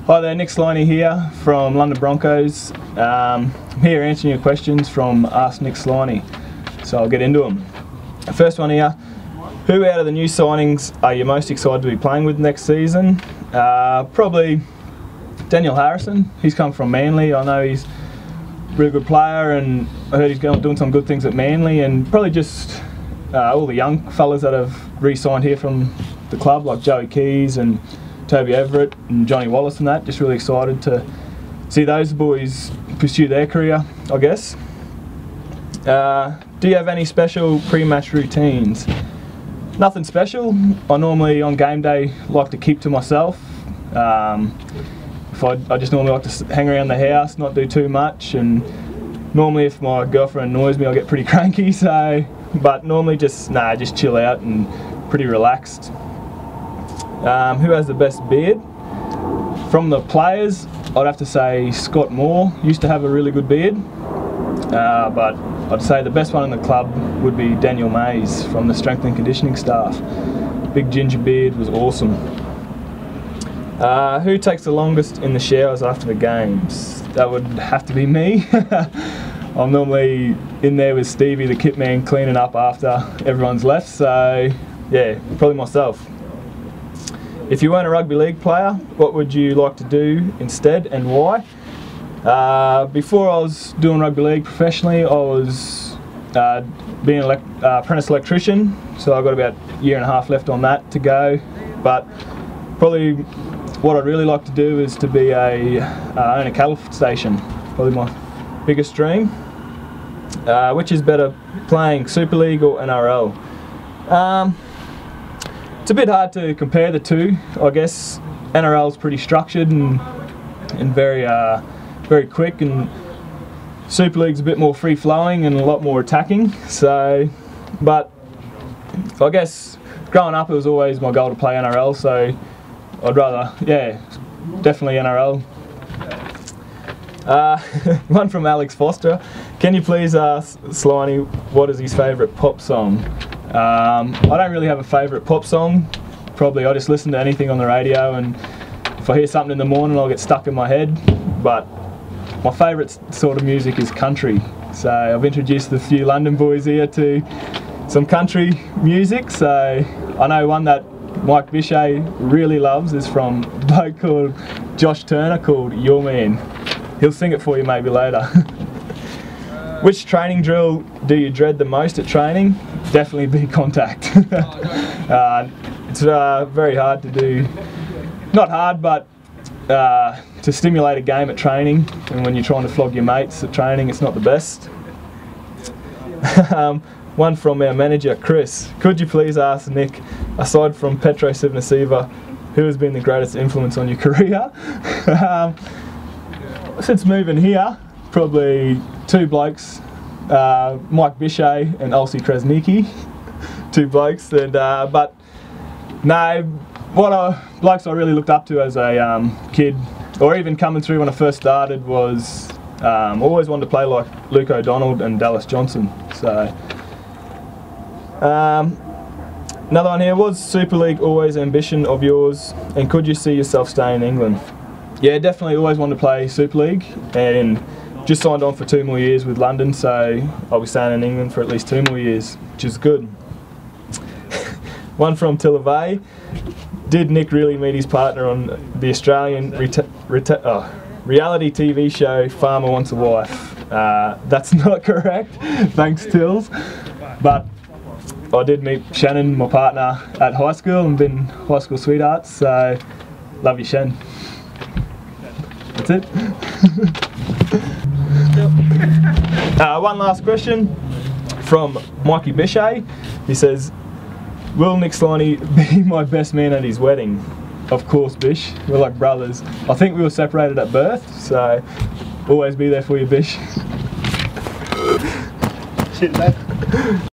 Hi there, Nick Slyney here from London Broncos. I'm here answering your questions from Ask Nick Slyney, so I'll get into them. First one here, who out of the new signings are you most excited to be playing with next season? Probably Daniel Harrison. He's come from Manly. I know he's a really good player and I heard he's doing some good things at Manly, and probably just all the young fellas that have re-signed here from the club, like Joey Keys and Toby Everett and Johnny Wallace and that. Just really excited to see those boys pursue their career, I guess. Do you have any special pre-match routines? Nothing special. I normally on game day like to keep to myself. I just normally like to hang around the house, not do too much, and normally if my girlfriend annoys me I get pretty cranky, but normally just chill out and pretty relaxed. Who has the best beard? From the players, I'd have to say Scott Moore used to have a really good beard, but I'd say the best one in the club would be Daniel Mays from the strength and conditioning staff. Big ginger beard, was awesome. Who takes the longest in the showers after the games? That would have to be me. I'm normally in there with Stevie, the kit man, cleaning up after everyone's left, so yeah, probably myself. If you weren't a rugby league player, what would you like to do instead and why? Before I was doing rugby league professionally, I was being an apprentice electrician, so I've got about a year and a half left on that to go. But probably what I'd really like to do is to be own a cattle station. Probably my biggest dream. Which is better, playing Super League or NRL? It's a bit hard to compare the two. I guess NRL's pretty structured and very quick, and Super League's a bit more free flowing and a lot more attacking. So, but I guess growing up it was always my goal to play NRL. So I'd rather, yeah, definitely NRL. One from Alex Foster. Can you please ask Slyney what is his favourite pop song? I don't really have a favourite pop song. Probably I just listen to anything on the radio, and if I hear something in the morning I'll get stuck in my head. But my favourite sort of music is country. So I've introduced a few London boys here to some country music. So I know one that Mike Bichet really loves is from a bloke called Josh Turner called Your Man. He'll sing it for you maybe later. Which training drill do you dread the most at training? Definitely big contact. It's very hard to do. Not hard, but to stimulate a game at training, and when you're trying to flog your mates at training, it's not the best. One from our manager, Chris. Could you please ask Nick, aside from Petro Sivnasiva, who has been the greatest influence on your career? Since moving here, probably two blokes, Mike Bichet and Olsie Krasnicki, two blokes. And but no, blokes I really looked up to as a kid, or even coming through when I first started, was always wanted to play like Luke O'Donnell and Dallas Johnson. So another one here, was Super League always ambition of yours, and could you see yourself staying in England? Yeah, definitely always wanted to play Super League, and just signed on for 2 more years with London, so I'll be staying in England for at least 2 more years, which is good. One from Tillavay. Did Nick really meet his partner on the Australian reality TV show Farmer Wants a Wife? That's not correct, thanks Tills. But I did meet Shannon, my partner, at high school, and been high school sweethearts, so love you, Shan. That's it. One last question from Mikey Bichet. He says, will Nick Slyney be my best man at his wedding? Of course, Bish. We're like brothers. I think we were separated at birth, so always be there for you, Bish. Shit, mate.